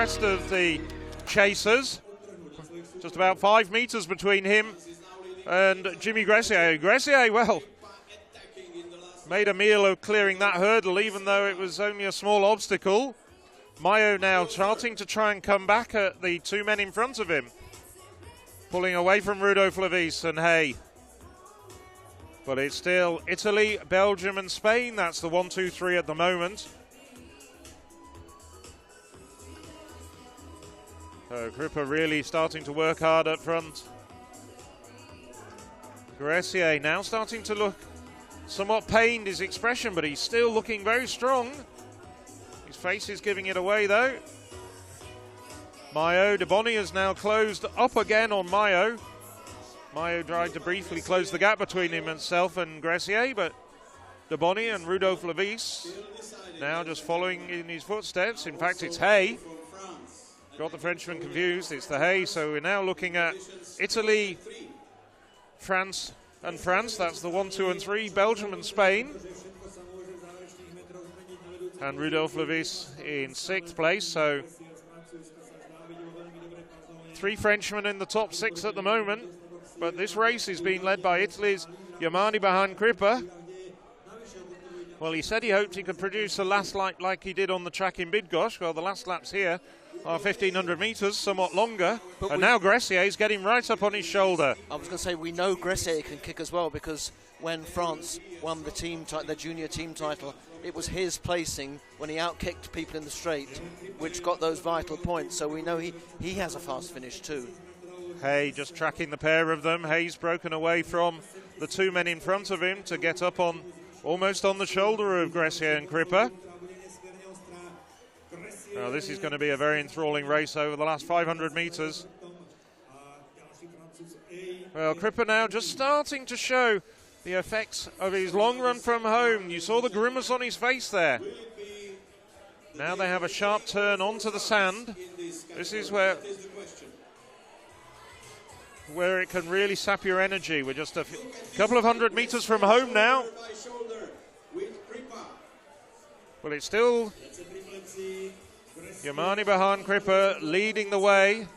rest of the chasers. Just about 5 meters between him and Jimmy Gressier. Gressier, well, made a meal of clearing that hurdle, even though it was only a small obstacle. Mayo now starting to try and come back at the 2 men in front of him. Pulling away from Rudolf Levis and Hay. But it's still Italy, Belgium and Spain. That's the 1, 2, 3 at the moment. So Cripper really starting to work hard up front. Gressier now starting to look somewhat pained, his expression, but he's still looking very strong. His face is giving it away though. Mayo, De Bonny has now closed up again on Mayo. Mayo tried to briefly close the gap between himself and Gressier, but De Bonny and Rudolf Levis now just following in his footsteps. In fact, it's Hay. Got the Frenchman confused, it's the Hay. So we're now looking at Italy, France and France. That's the 1, 2 and 3, Belgium and Spain. And Rudolf Levis in 6th place. So 3 Frenchmen in the top 6 at the moment. But this race is being led by Italy's Yamani behind Cripper. Well, he said he hoped he could produce a last lap like he did on the track in Bydgoszcz. Well, the last laps here are 1,500 metres, somewhat longer. But now Gressier is getting right up on his shoulder. I was going to say, we know Gressier can kick as well, because when France won the junior team title, it was his placing when he outkicked people in the straight, which got those vital points. So we know he has a fast finish too. Hay just tracking the pair of them. Hay's broken away from the 2 men in front of him to get up on almost on the shoulder of Gressier and Cripper. Now this is going to be a very enthralling race over the last 500 metres. Well, Cripper now just starting to show the effects of his long run from home. You saw the grimace on his face there. Now they have a sharp turn onto the sand. This is where it can really sap your energy. We're just a couple of 100 metres from home now. Well, it's still Yamani behind Cripper leading the way.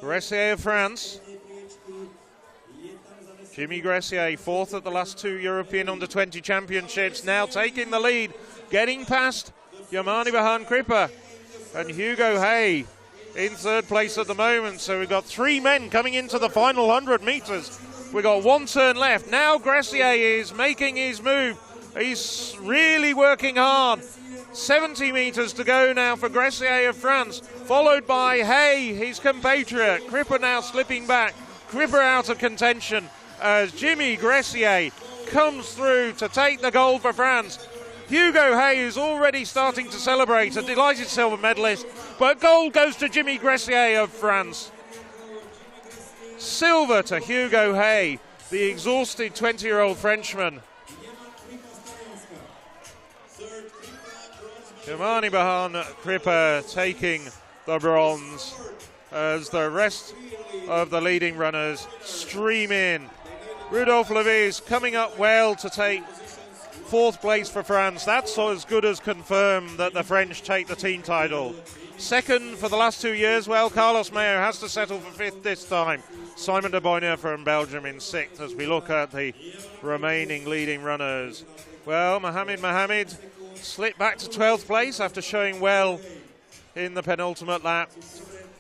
Gressier of France. Jimmy Gressier, 4th at the last 2 European Under-20 Championships, now taking the lead, getting past Yamani behind Cripper. And Hugo Hay in 3rd place at the moment. So we've got 3 men coming into the final 100 metres. We've got 1 turn left. Now Gressier is making his move. He's really working hard. 70 metres to go now for Gressier of France, followed by Hay, his compatriot. Cripper now slipping back. Cripper out of contention as Jimmy Gressier comes through to take the gold for France. Hugo Hay is already starting to celebrate, a delighted silver medalist, but gold goes to Jimmy Gressier of France. Silver to Hugo Hay, the exhausted 20-year-old Frenchman. Yamani behind Cripper taking the bronze as the rest of the leading runners stream in. Rudolf Levis coming up well to take 4th place for France. That's as good as confirmed that the French take the team title. 2nd for the last 2 years, well, Carlos Mayo has to settle for 5th this time. Simon De Bonny from Belgium in 6th as we look at the remaining leading runners. Well, Mohamed slipped back to 12th place after showing well in the penultimate lap.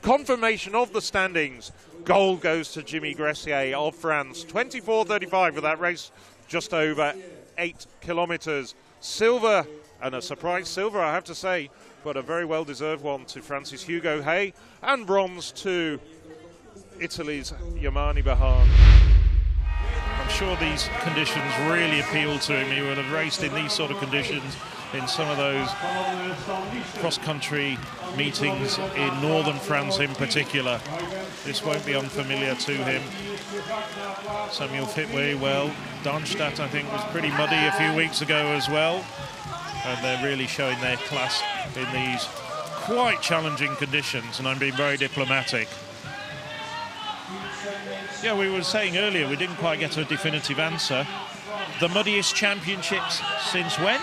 Confirmation of the standings. Gold goes to Jimmy Gressier of France. 24:35 for that race, just over 8 kilometres. Silver, and a surprise silver, I have to say, but a very well-deserved one to France's Hugo Hay, and bronze to Italy's Yamani Behan. I'm sure these conditions really appealed to him. He would have raced in these sort of conditions in some of those cross-country meetings in northern France in particular. This won't be unfamiliar to him. Samuel fit very well. Darmstadt, I think, was pretty muddy a few weeks ago as well. And they're really showing their class in these quite challenging conditions, and I'm being very diplomatic. Yeah, we were saying earlier, we didn't quite get a definitive answer. The muddiest championships since when?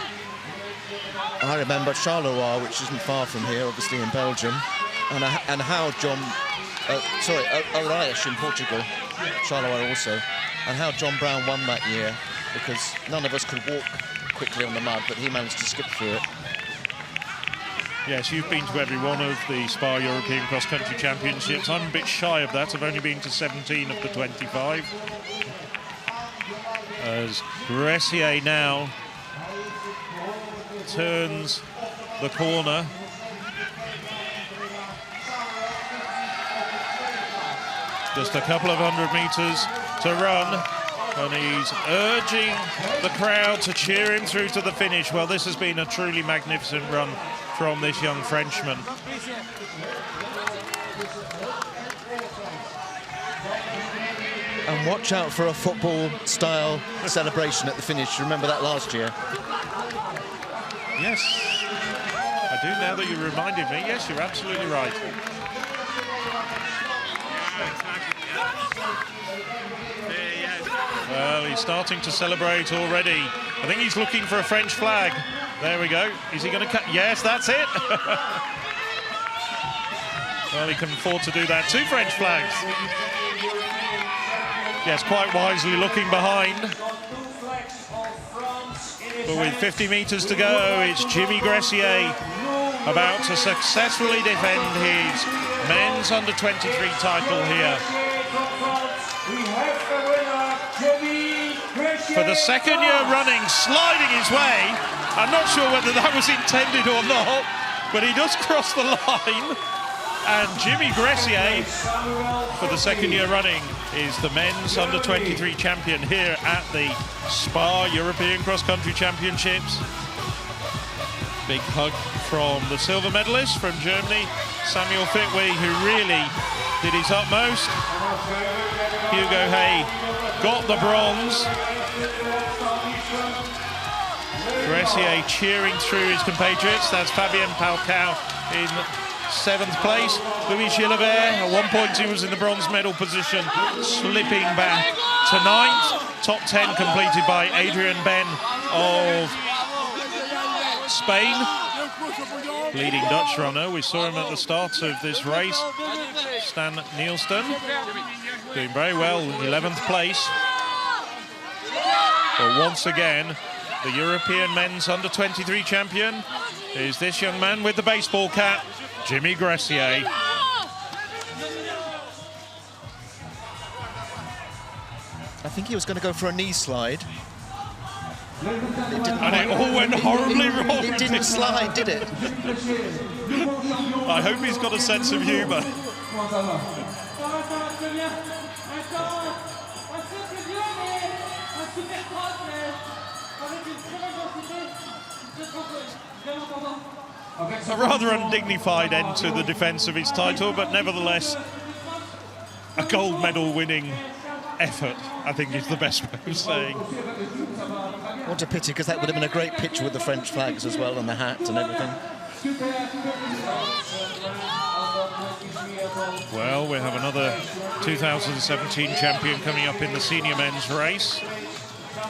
I remember Charleroi, which isn't far from here, obviously in Belgium, and how John, Oeiras in Portugal, Charleroi also, and how John Brown won that year, because none of us could walk quickly on the mud, but he managed to skip through it. Yes, you've been to every one of the Spa European Cross Country Championships. I'm a bit shy of that. I've only been to 17 of the 25. As Gressier now turns the corner. Just a couple of 100 metres to run. And he's urging the crowd to cheer him through to the finish. Well, this has been a truly magnificent run from this young Frenchman. And watch out for a football-style celebration at the finish. Remember that last year? Yes, I do now that you reminded me. Yes, you're absolutely right. Well, he's starting to celebrate already. I think he's looking for a French flag. There we go. Is he going to cut? Yes, that's it. Well, he can afford to do that. 2 French flags. Yes, quite wisely looking behind. But with 50 metres to go, it's Jimmy Gressier about to successfully defend his men's under-23 title here. For the 2nd year running, sliding his way. I'm not sure whether that was intended or not, but he does cross the line. And Jimmy Gressier, for the 2nd year running, is the men's under-23 champion here at the Spa European Cross Country Championships. Big hug from the silver medalist from Germany, Samuel Fitwe, who really did his utmost. Hugo Hay got the bronze. Gressier cheering through his compatriots. That's Fabien Palcao in 7th place. Louis Gilbert, at one point he was in the bronze medal position, slipping back to 9th. Top 10 completed by Adrian Ben of Spain. Leading Dutch runner. We saw him at the start of this race. Stan Nielsen doing very well, 11th place. But once again, the European men's under-23 champion is this young man with the baseball cap, Jimmy Gressier. I think he was going to go for a knee slide. And it all went horribly wrong. It didn't slide, did it? I hope he's got a sense of humour. A rather undignified end to the defence of his title, but nevertheless, a gold medal winning effort, I think is the best way of saying. What a pity, because that would have been a great picture with the French flags as well and the hat and everything. Well, we have another 2017 champion coming up in the senior men's race.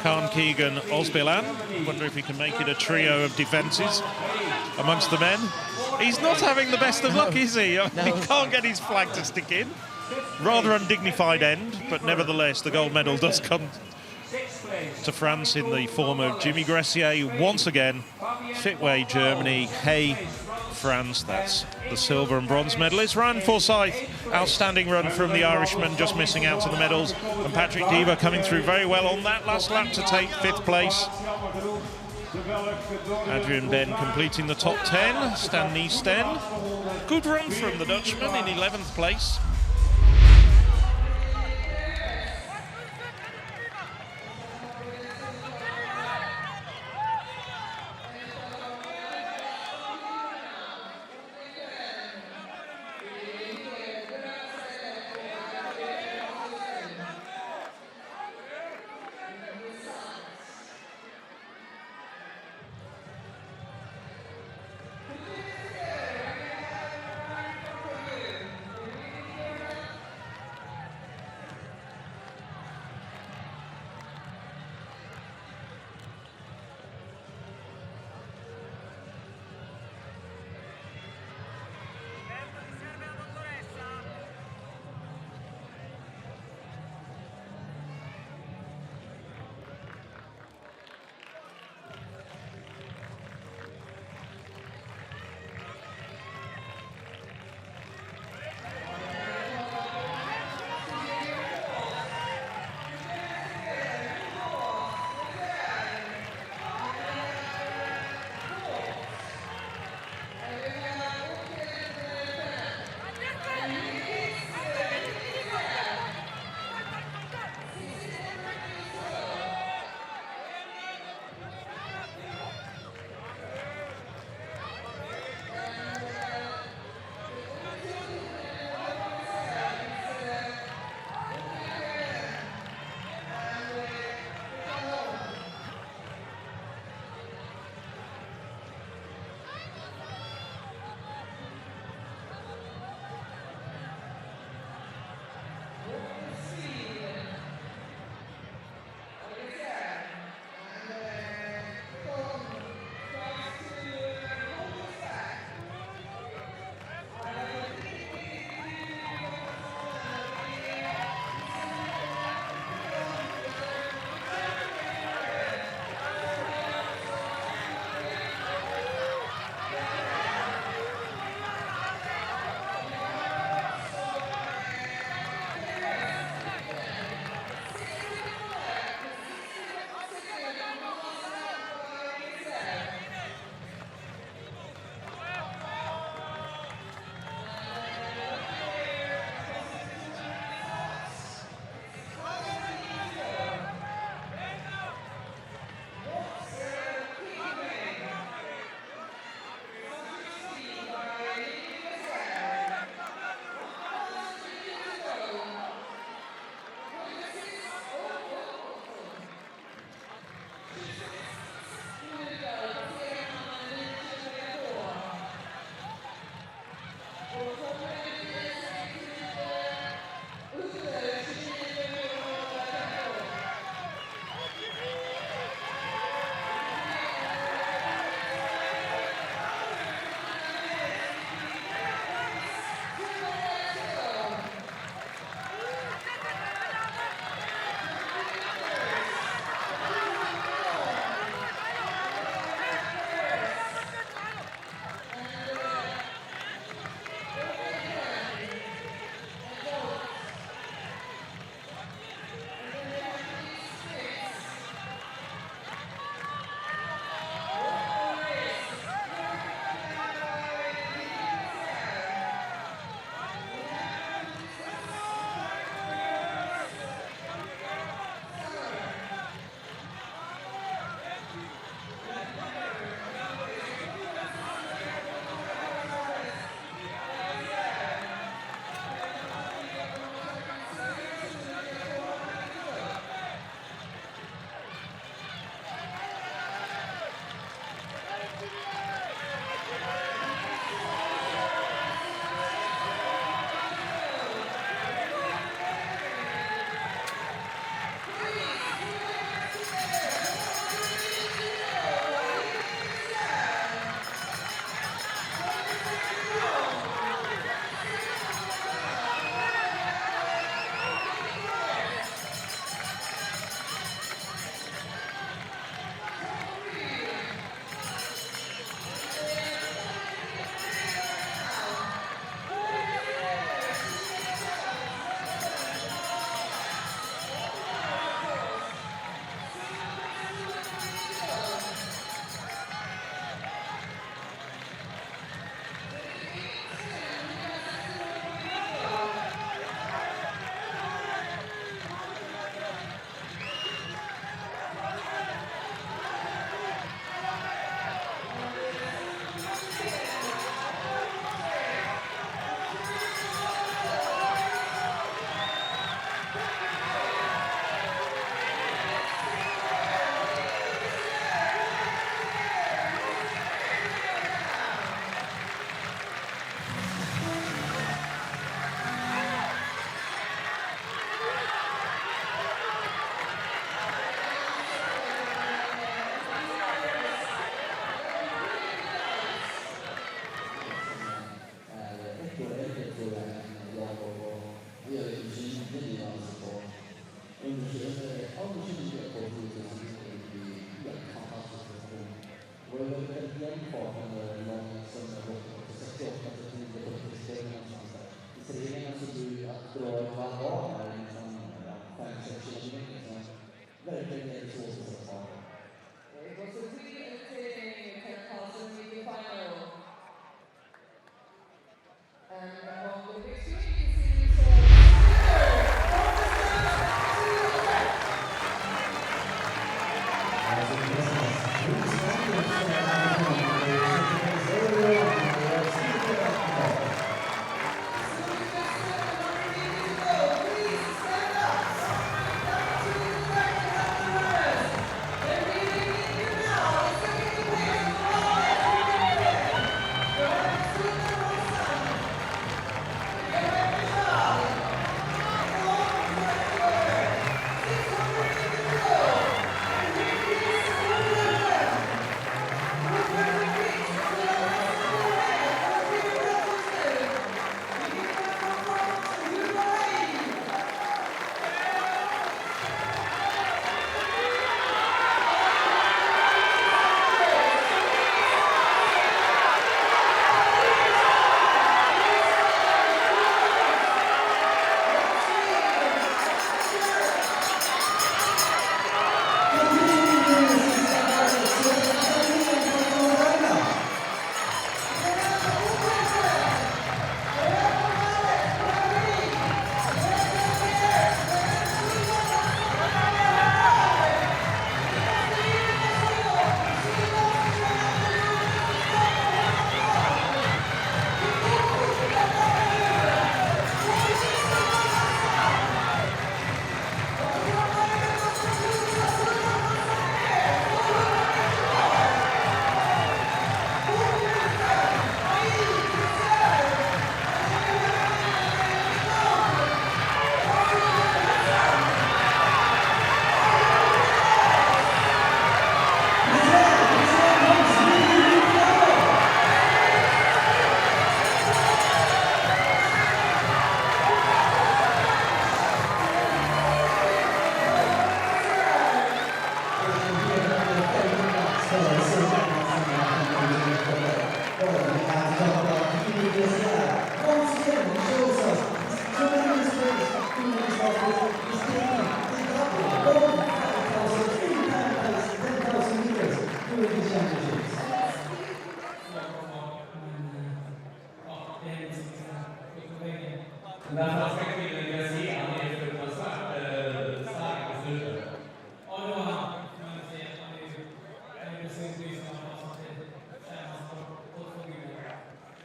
Khan Keegan Osbilan. Wonder if he can make it a trio of defences amongst the men. He's not having the best of luck, is he? He can't get his flag to stick in. Rather undignified end, but nevertheless the gold medal does come to France in the form of Jimmy Gressier once again. Fitwe, Germany. Hay, France. That's the silver and bronze medalists. Ryan Forsyth, outstanding run from the Irishman, just missing out on the medals. And Patrick Diva coming through very well on that last lap to take 5th place. Adrian Ben completing the top 10. Stan Niesten. Good run from the Dutchman in 11th place.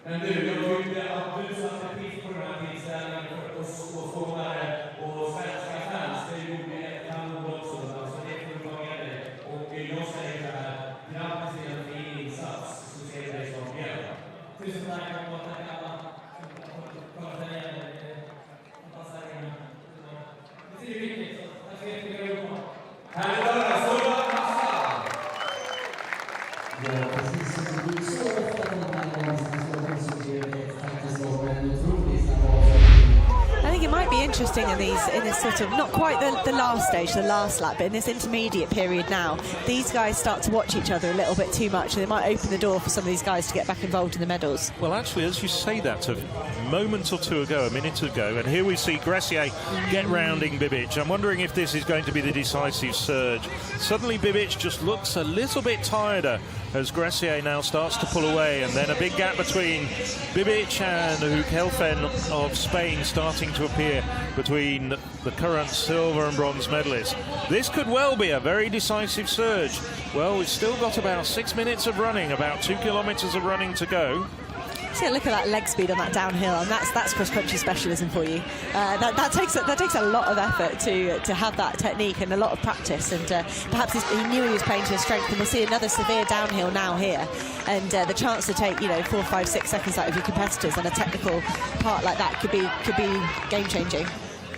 Men du, jag tyckte att du satte pris på den här tillställningen för oss åskådare och svenska fans. Det gjorde ett kanon också, så det får du ta med dig. Och jag säger så här, grattis till en fin insats, så ser vi dig snart igen. Tusen tack och tack alla som kommer till igen. Det är viktigt, så tack så jättemycket. Här är dörren, så är det massa! Ja, precis som du så ofta de här gångerna. I think it might be interesting in this sort of, not quite the last stage, the last lap, but in this intermediate period now, these guys start to watch each other a little bit too much, and they might open the door for some of these guys to get back involved in the medals. Well, actually, as you say that, a moment or two ago, a minute ago, and here we see Gressier get rounding Bibic. I'm wondering if this is going to be the decisive surge. Suddenly Bibic just looks a little bit tireder as Gressier now starts to pull away, and then a big gap between Bibic and Helfen of Spain starting to appear between the current silver and bronze medalists. This could well be a very decisive surge. Well, we've still got about 6 minutes of running, about 2 kilometres of running to go. See, look at that leg speed on that downhill, and that's cross-country specialism for you. That takes a lot of effort to have that technique and a lot of practice, and perhaps he knew he was playing to his strength. And we'll see another severe downhill now here, and the chance to take 4, 5, 6 seconds out of your competitors on a technical part like that could be game-changing.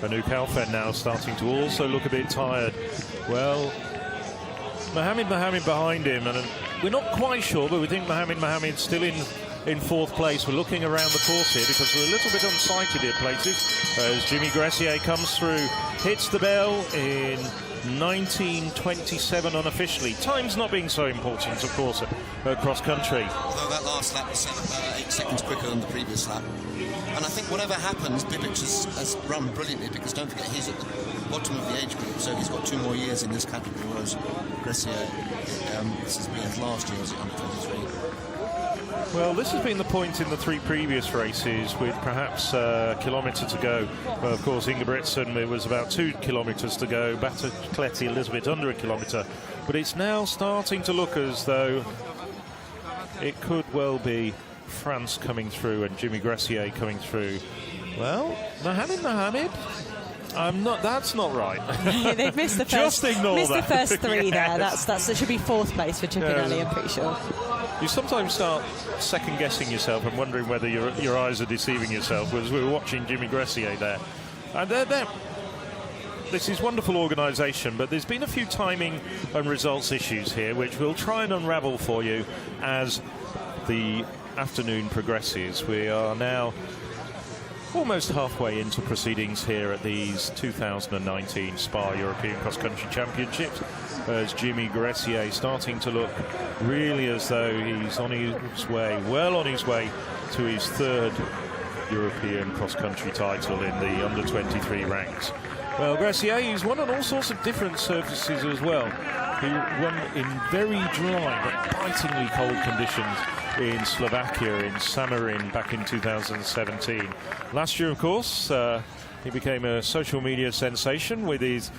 Anouk Helfen now starting to also look a bit tired. Well, Mohamed behind him, and we're not quite sure, but we think Mohamed's still in in 4th place. We're looking around the course here because we're a little bit unsighted at places as Jimmy Gressier comes through, hits the bell in 19:27 unofficially. Time's not being so important, of course, at cross country. Although that last lap was 8 seconds quicker than the previous lap. And I think whatever happens, Bibic has run brilliantly, because don't forget he's at the bottom of the age group, so he's got 2 more years in this category, whereas Gressier, this has been his last year as under 23. Well, this has been the point in the 3 previous races with perhaps a kilometre to go. Well, of course, Ingebrigtsen, it was about 2 kilometres to go. Battlecletti a little bit under a kilometre. But it's now starting to look as though it could well be France coming through and Jimmy Gressier coming through. Well, Mohamed, that's not right. They've missed the Just first, ignore missed that. the first 3 there. Yes. That should be 4th place for Cipollini, I'm pretty sure. You sometimes start second-guessing yourself and wondering whether your eyes are deceiving yourself, as we were watching Jimmy Gressier there. And this is wonderful organisation, but there's been a few timing and results issues here, which we'll try and unravel for you as the afternoon progresses. We are now almost halfway into proceedings here at these 2019 Spa European Cross Country Championships, as Jimmy Gressier starting to look really as though he's on his way, well on his way to his 3rd European cross country title in the under 23 ranks. Well, Gressier, he's won on all sorts of different surfaces as well. He won in very dry but bitingly cold conditions in Slovakia, in Samarin, back in 2017. Last year, of course, he became a social media sensation with his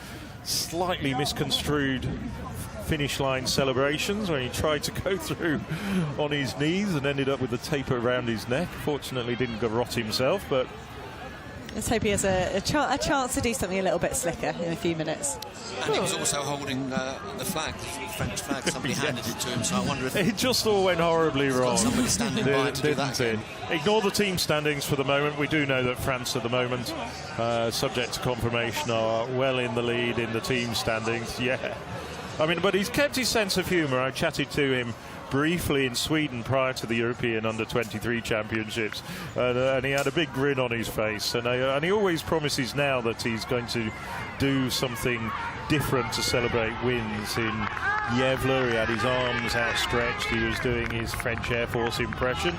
slightly misconstrued finish line celebrations when he tried to go through on his knees and ended up with a taper around his neck. Fortunately, didn't garrote himself, but Let's hope he has a chance to do something a little bit slicker in a few minutes. And he was also holding the flag, the French flag. Somebody handed it to him, so I wonder if it just all went horribly wrong. Somebody standing by to do that again. Ignore the team standings for the moment. We do know that France at the moment, subject to confirmation, are well in the lead in the team standings. Yeah, I mean, but he's kept his sense of humour. I chatted to him briefly in Sweden prior to the European Under-23 Championships, and he had a big grin on his face, and he always promises now that he's going to do something different to celebrate wins. In Yevler, he had his arms outstretched, he was doing his French Air Force impression.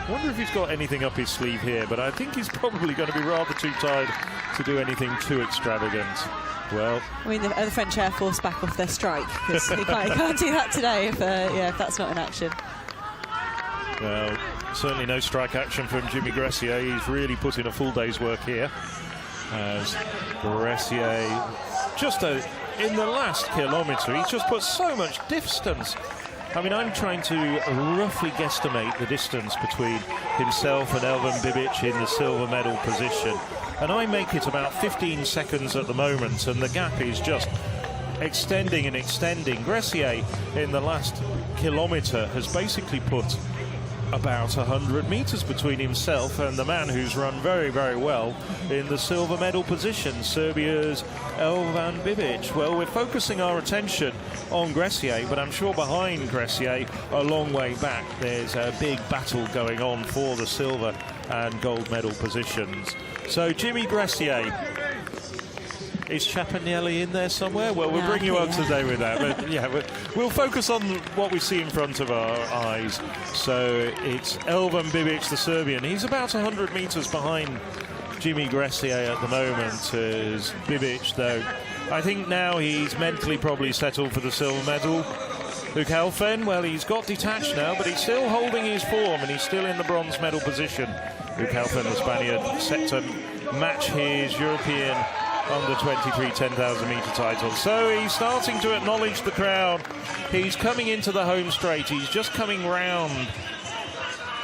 I wonder if he's got anything up his sleeve here, but I think he's probably going to be rather too tired to do anything too extravagant. Well, I mean, the French Air Force back off their strike, because he can't do that today if that's not in action. Well, certainly no strike action from Jimmy Gressier. He's really put in a full day's work here. As Gressier, just in the last kilometre, he's just put so much distance. I mean, I'm trying to roughly guesstimate the distance between himself and Elvan Bibic in the silver medal position, and I make it about 15 seconds at the moment, and the gap is just extending and extending. Gressier in the last kilometre has basically put about 100 metres between himself and the man who's run very, very well in the silver medal position, Serbia's Elvan Bibic. Well, we're focusing our attention on Gressier, but I'm sure behind Gressier, a long way back, there's a big battle going on for the silver and gold medal positions. So Jimmy Gressier, is Chapanelli in there somewhere? Well, we'll bring you up today with that. But yeah, we'll focus on what we see in front of our eyes. So it's Elvan Bibic, the Serbian. He's about 100 metres behind Jimmy Gressier at the moment. As Bibic, though, I think now he's mentally probably settled for the silver medal. Luke Halfen, well, he's got detached now, but he's still holding his form, and he's still in the bronze medal position. Luke Halfen, the Spaniard, set to match his European Under-23 10,000 metre title. So he's starting to acknowledge the crowd. He's coming into the home straight. He's just coming round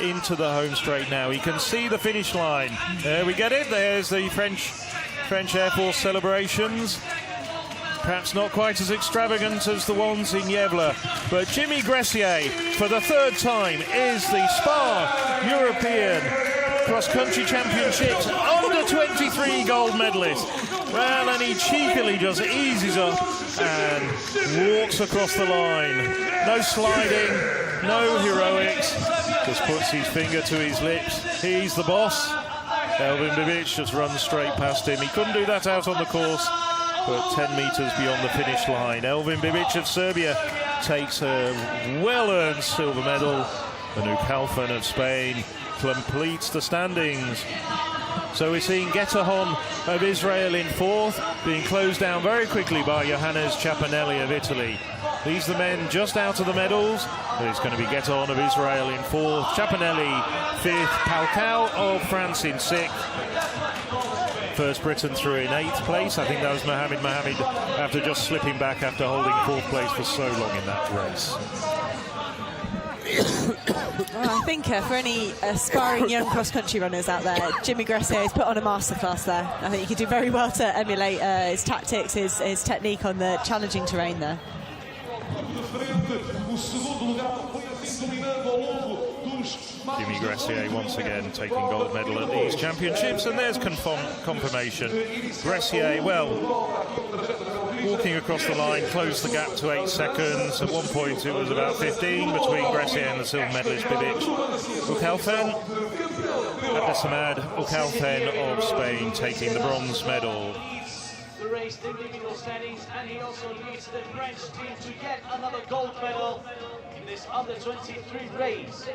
into the home straight now. He can see the finish line. There we get it. There's the French Air Force celebrations. Perhaps not quite as extravagant as the ones in Yevler. But Jimmy Gressier, for the 3rd time, is the Spa European cross-country championships, under-23 gold medalist. Well, and he cheekily just eases up and walks across the line. No sliding, no heroics, just puts his finger to his lips. He's the boss. Elvin Bibic just runs straight past him. He couldn't do that out on the course, but 10 metres beyond the finish line. Elvin Bibic of Serbia takes a well-earned silver medal. Anouk Halfan of Spain completes the standings. So we're seeing Getahon of Israel in fourth, being closed down very quickly by Johannes Ciapanelli of Italy. These are the men just out of the medals. There's going to be Getahon of Israel in fourth, Ciapanelli fifth, Palcao of France in sixth. First Briton through in eighth place. I think that was Mohamed after just slipping back after holding fourth place for so long in that race. Well, I think for any aspiring young cross-country runners out there, Jimmy Gressier has put on a masterclass there. I think he could do very well to emulate his tactics, his technique on the challenging terrain there. Jimmy Gressier once again taking gold medal at these championships, and there's confirmation. Gressier, well, walking across the line, closed the gap to 8 seconds. At one point it was about 15 between Gressier and the silver medalist Bibic. Ukalfen, Abdesamad Ukalfen of Spain taking the bronze medal. The race to individual standings, and he also leads the French team to get another gold medal in this under-23 race.